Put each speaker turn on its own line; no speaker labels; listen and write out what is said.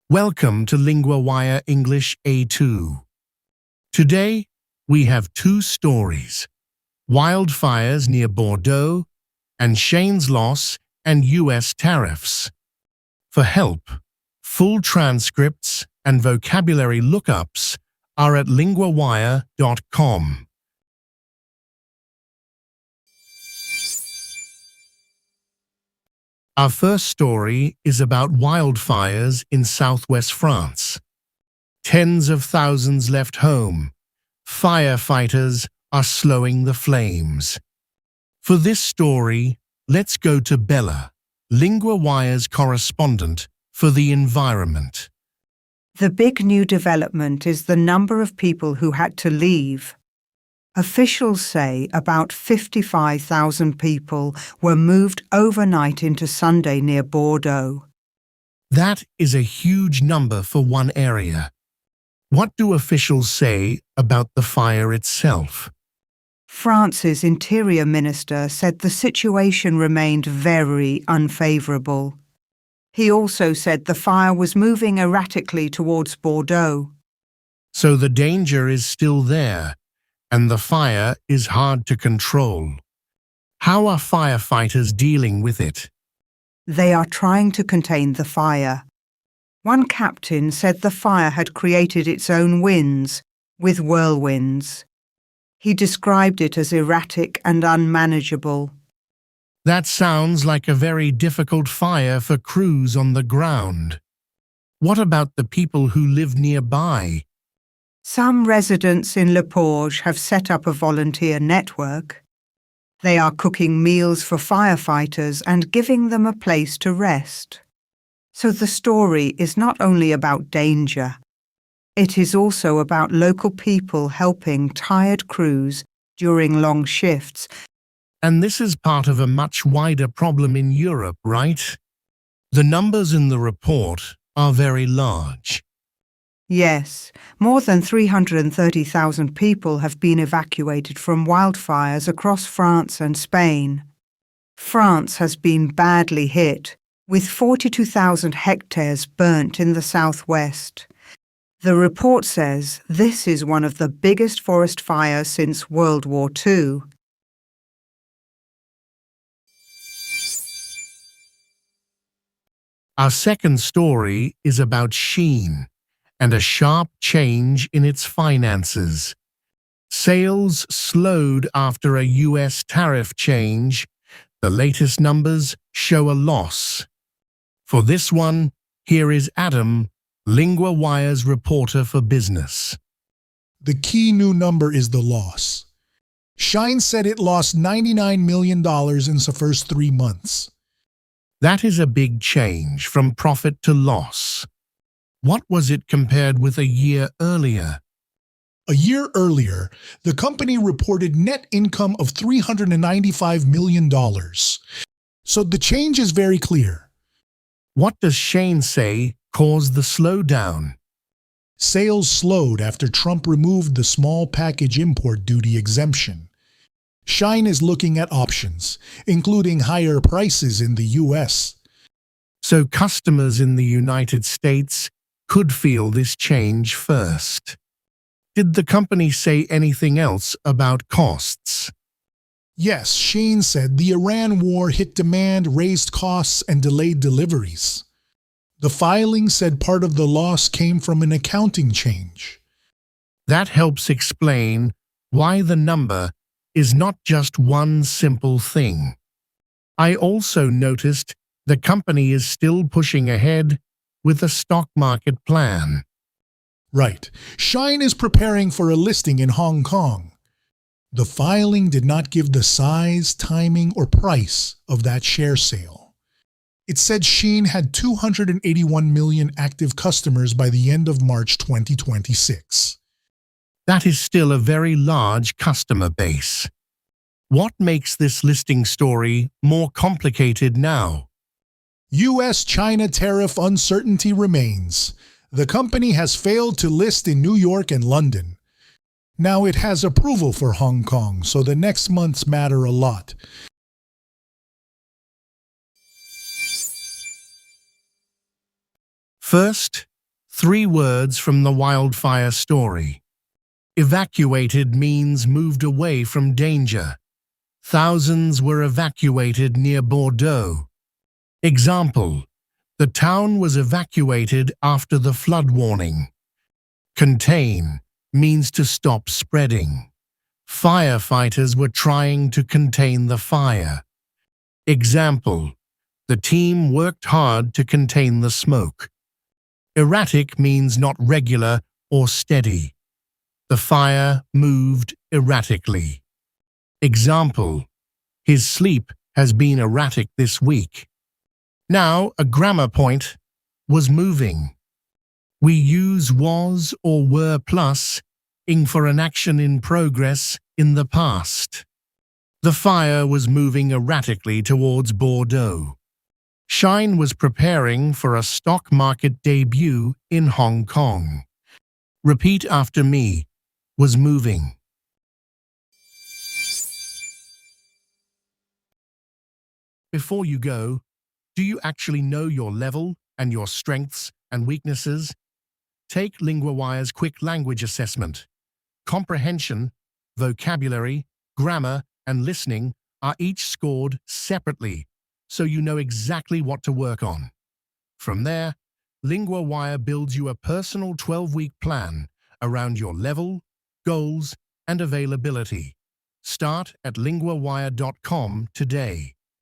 Welcome to LinguaWire English A2. Today, we have two stories: wildfires near Bordeaux and Shein's loss and US tariffs. For help, full transcripts and vocabulary lookups are at linguawire.com. Our first story is about wildfires in southwest France. Tens of thousands left home. Firefighters are slowing the flames. For this story, let's go to Bella, LinguaWire's correspondent for the environment.
The big new development is the number of people who had to leave. Officials say about 55,000 people were moved overnight into Sunday near Bordeaux.
That is a huge number for one area. What do officials say about the fire itself?
France's interior minister said the situation remained very unfavourable. He also said the fire was moving erratically towards Bordeaux.
So the danger is still there, and the fire is hard to control. How are firefighters dealing with it?
They are trying to contain the fire. One captain said the fire had created its own winds, with whirlwinds. He described it as erratic and unmanageable.
That sounds like a very difficult fire for crews on the ground. What about the people who live nearby?
Some residents in Le Porge have set up a volunteer network. They are cooking meals for firefighters and giving them a place to rest. So the story is not only about danger. It is also about local people helping tired crews during long shifts.
And this is part of a much wider problem in Europe, right? The numbers in the report are very large.
Yes, more than 330,000 people have been evacuated from wildfires across France and Spain. France has been badly hit, with 42,000 hectares burnt in the southwest. The report says this is one of the biggest forest fires since World War II.
Our second story is about Shein and a sharp change in its finances. Sales slowed after a US tariff change. The latest numbers show a loss. For this one, here is Adam, LinguaWire's reporter for business.
The key new number is the loss. Shein said it lost $99 million in the first 3 months.
That is a big change from profit to loss. What was it compared with a year earlier?
A year earlier, the company reported net income of $395 million. So the change is very clear.
What does Shein say caused the slowdown?
Sales slowed after Trump removed the small package import duty exemption. Shein is looking at options, including higher prices in the US.
So customers in the United States could feel this change first. Did the company say anything else about costs?
Yes, Shein said the Iran war hit demand, raised costs, and delayed deliveries. The filing said part of the loss came from an accounting change.
That helps explain why the number is not just one simple thing. I also noticed the company is still pushing ahead with a stock market plan.
Right. Shein is preparing for a listing in Hong Kong. The filing did not give the size, timing, or price of that share sale. It said Shein had 281 million active customers by the end of March 2026.
That is still a very large customer base. What makes this listing story more complicated now?
US-China tariff uncertainty remains. The company has failed to list in New York and London. Now it has approval for Hong Kong, so the next months matter a lot.
First, 3 words from the wildfire story. Evacuated means moved away from danger. Thousands were evacuated near Bordeaux. Example: the town was evacuated after the flood warning. Contain means to stop spreading. Firefighters were trying to contain the fire. Example: the team worked hard to contain the smoke. Erratic means not regular or steady. The fire moved erratically. Example: his sleep has been erratic this week. Now, a grammar point: was moving. We use was or were plus ing for an action in progress in the past. The fire was moving erratically towards Bordeaux. Shein was preparing for a stock market debut in Hong Kong. Repeat after me: was moving. Before you go, do you actually know your level and your strengths and weaknesses? Take LinguaWire's quick language assessment. Comprehension, vocabulary, grammar, and listening are each scored separately, so you know exactly what to work on. From there, LinguaWire builds you a personal 12-week plan around your level, goals, and availability. Start at linguawire.com today.